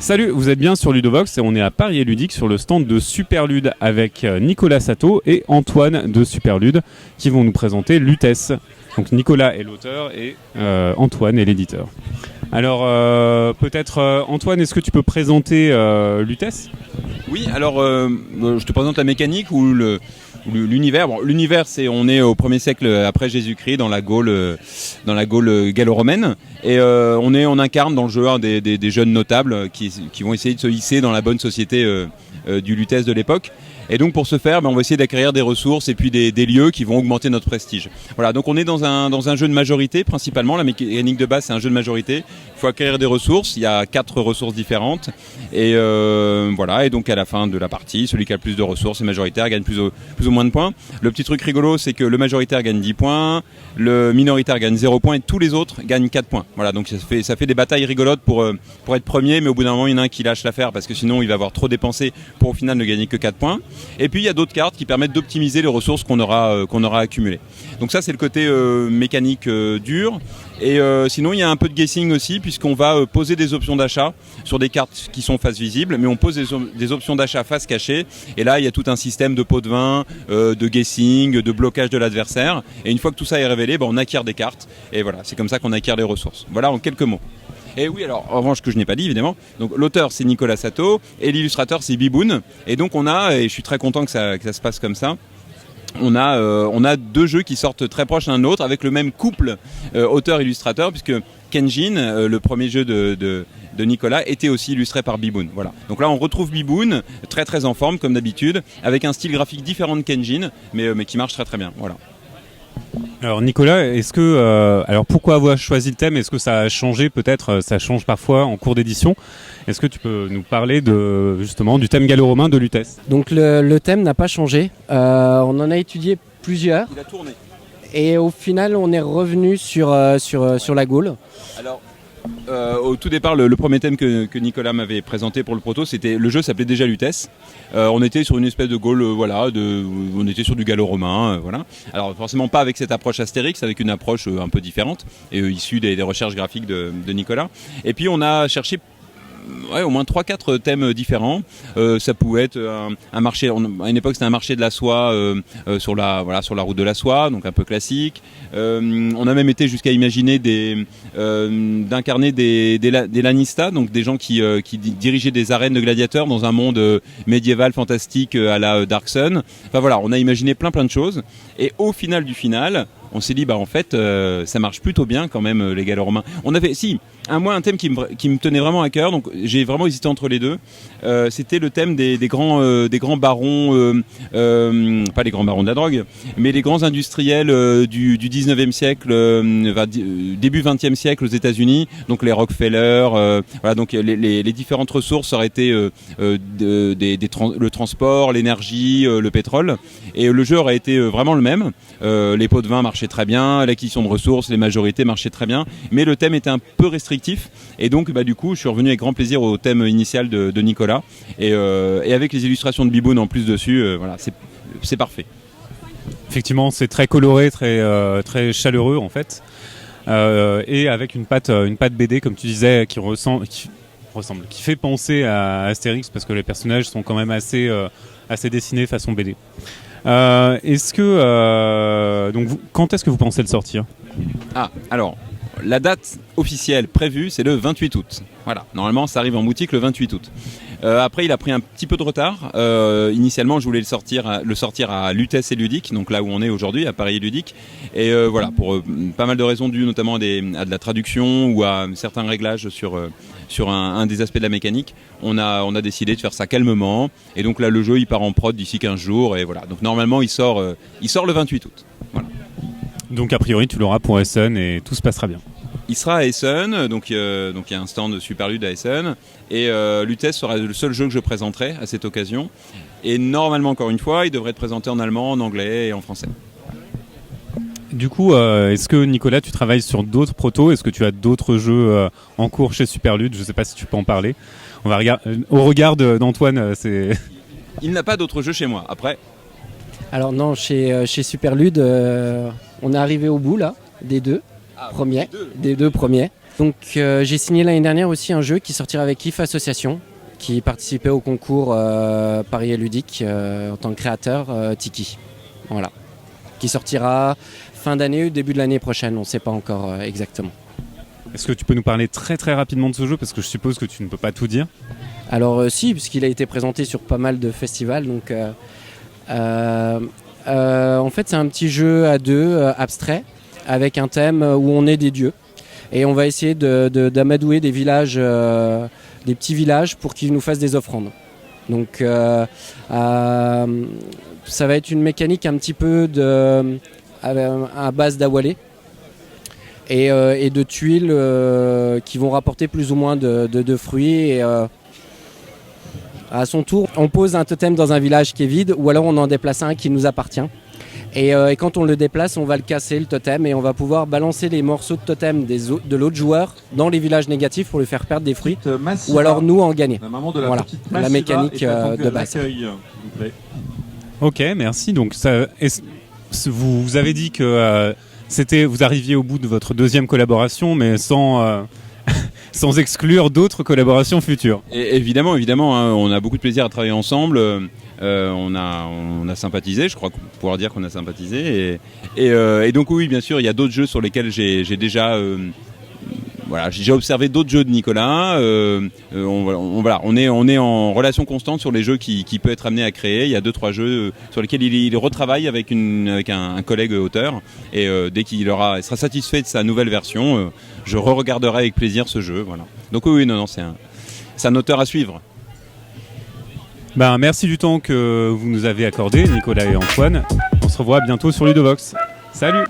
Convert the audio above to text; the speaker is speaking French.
Salut, vous êtes bien sur Ludovox et on est à Paris et Ludique sur le stand de Superlude avec Nicolas Sato et Antoine de Superlude qui vont nous présenter Lutèce. Donc Nicolas est l'auteur et Antoine est l'éditeur. Alors peut-être Antoine, est-ce que tu peux présenter Lutèce ? Oui, alors je te présente la mécanique ou l'univers. Bon, l'univers, on est au 1er siècle après Jésus-Christ dans la Gaule gallo-romaine, et on incarne dans le jeu des jeunes notables qui vont essayer de se hisser dans la bonne société du Lutèce de l'époque. Et donc pour ce faire, on va essayer d'acquérir des ressources et puis des lieux qui vont augmenter notre prestige. Voilà, donc on est dans un jeu de majorité principalement. La mécanique de base, c'est un jeu de majorité. Il faut acquérir des ressources. Il y a 4 ressources différentes. Et voilà. Et donc à la fin de la partie, celui qui a le plus de ressources est majoritaire, gagne plus ou moins de points. Le petit truc rigolo, c'est que le majoritaire gagne 10 points, le minoritaire gagne 0 points et tous les autres gagnent 4 points. Voilà, donc ça fait des batailles rigolotes pour être premier, mais au bout d'un moment, il y en a un qui lâche l'affaire parce que sinon il va avoir trop dépensé pour au final ne gagner que 4 points. Et puis il y a d'autres cartes qui permettent d'optimiser les ressources qu'on aura accumulées. Donc ça c'est le côté mécanique dur. Et sinon il y a un peu de guessing aussi, puisqu'on va poser des options d'achat sur des cartes qui sont face visible, mais on pose des options d'achat face cachée. Et là il y a tout un système de pot de vin, de guessing, de blocage de l'adversaire. Et une fois que tout ça est révélé, on acquiert des cartes. Et voilà, c'est comme ça qu'on acquiert les ressources. Voilà en quelques mots. Et oui, alors, en revanche, que je n'ai pas dit, évidemment, donc l'auteur, c'est Nicolas Sato, et l'illustrateur, c'est Biboun. Et donc, et je suis très content que ça se passe comme ça, on a 2 jeux qui sortent très proches l'un de l'autre, avec le même couple auteur-illustrateur, puisque Kenjin, le premier jeu de Nicolas, était aussi illustré par Biboun. Voilà. Donc là, on retrouve Biboun, très très en forme, comme d'habitude, avec un style graphique différent de Kenjin, mais qui marche très très bien. Voilà. Alors Nicolas, alors pourquoi avoir choisi le thème ? Est-ce que ça a changé peut-être ? Ça change parfois en cours d'édition. Est-ce que tu peux nous parler justement du thème gallo-romain de Lutèce ? Donc le thème n'a pas changé. On en a étudié plusieurs. Il a tourné. Et au final, on est revenu sur la Gaule. Alors, au tout départ, le premier thème que Nicolas m'avait présenté pour le proto, le jeu s'appelait déjà Lutèce. On était sur une espèce de Gaule, on était sur du gallo-romain, voilà. Alors forcément pas avec cette approche Astérix, avec une approche un peu différente, et issue des recherches graphiques de Nicolas. Et puis on a cherché au moins 3-4 thèmes différents. Ça pouvait être un marché, à une époque c'était un marché de la soie sur la route de la soie, donc un peu classique. On a même été jusqu'à imaginer d'incarner des Lannistas, donc des gens qui dirigeaient des arènes de gladiateurs dans un monde médiéval fantastique à la Dark Sun. Enfin voilà, on a imaginé plein de choses. Et au final du final, on s'est dit en fait ça marche plutôt bien quand même les gallo-romains. On avait un thème qui me tenait vraiment à cœur, donc j'ai vraiment hésité entre les deux. C'était le thème des grands barons, pas les grands barons de la drogue, mais les grands industriels du 19e siècle, début 20e siècle aux États-Unis, donc les Rockefeller, voilà, donc les différentes ressources auraient été le transport, l'énergie, le pétrole, et le jeu aurait été vraiment le même. Les pots de vin marchaient très bien, l'acquisition de ressources, les majorités marchaient très bien, mais le thème était un peu restrictif, et donc du coup je suis revenu avec grand plaisir au thème initial de Nicolas, et avec les illustrations de Biboun en plus dessus, voilà, c'est parfait. Effectivement, c'est très coloré, très chaleureux en fait, et avec une patte BD comme tu disais qui fait penser à Astérix, parce que les personnages sont quand même assez dessinés façon BD. Quand est-ce que vous pensez le sortir ? Alors la date officielle prévue, c'est le 28 août. Voilà, normalement ça arrive en boutique le 28 août. Après il a pris un petit peu de retard. Initialement je voulais le sortir à Lutèce et Ludique, donc là où on est aujourd'hui, à Paris et Ludique. Et voilà, pour pas mal de raisons dues notamment à de la traduction ou à certains réglages sur un des aspects de la mécanique, on a décidé de faire ça calmement. Et donc là le jeu il part en prod d'ici 15 jours, et voilà. Donc normalement il sort le 28 août. Voilà. Donc a priori tu l'auras pour Essen et tout se passera bien. Il sera à Essen, donc il y a un stand de Superlude à Essen, et Lutèce sera le seul jeu que je présenterai à cette occasion. Et normalement, encore une fois, il devrait être présenté en allemand, en anglais et en français. Du coup, est-ce que Nicolas, tu travailles sur d'autres protos ? Est-ce que tu as d'autres jeux en cours chez Superlude ? Je ne sais pas si tu peux en parler. On va au regard d'Antoine, c'est... Il n'a pas d'autres jeux chez moi. Après. Alors non, chez Superlude, on est arrivé au bout là des deux premiers. Donc j'ai signé l'année dernière aussi un jeu qui sortira avec IF Association, qui participait au concours Paris et Ludique en tant que créateur Tiki. Voilà. Qui sortira fin d'année ou début de l'année prochaine, on ne sait pas encore exactement. Est-ce que tu peux nous parler très très rapidement de ce jeu, parce que je suppose que tu ne peux pas tout dire? Alors si, puisqu'il a été présenté sur pas mal de festivals. Donc, en fait, c'est un petit jeu à deux, abstrait, avec un thème où on est des dieux. Et on va essayer d'amadouer des villages, des petits villages pour qu'ils nous fassent des offrandes. Donc ça va être une mécanique un petit peu à base d'awalé et de tuiles qui vont rapporter plus ou moins de fruits. Et à son tour, on pose un totem dans un village qui est vide, ou alors on en déplace un qui nous appartient. Et quand on le déplace, on va le casser, le totem, et on va pouvoir balancer les morceaux de totem de l'autre joueur dans les villages négatifs pour lui faire perdre des fruits, ou alors nous en gagner. Voilà, la mécanique de base. Ok, merci. Donc vous avez dit que vous arriviez au bout de votre deuxième collaboration, mais sans exclure d'autres collaborations futures. Et évidemment, hein, on a beaucoup de plaisir à travailler ensemble. On a sympathisé, je crois pouvoir dire qu'on a sympathisé. Et donc oui, bien sûr, il y a d'autres jeux sur lesquels j'ai déjà observé d'autres jeux de Nicolas. On est en relation constante sur les jeux qu'il peut être amené à créer. Il y a 2-3 jeux sur lesquels il retravaille avec un collègue auteur. Et dès qu'il sera satisfait de sa nouvelle version, je re-regarderai avec plaisir ce jeu. Voilà. Donc oui, non, c'est un auteur à suivre. Merci du temps que vous nous avez accordé, Nicolas et Antoine. On se revoit bientôt sur Ludovox. Salut!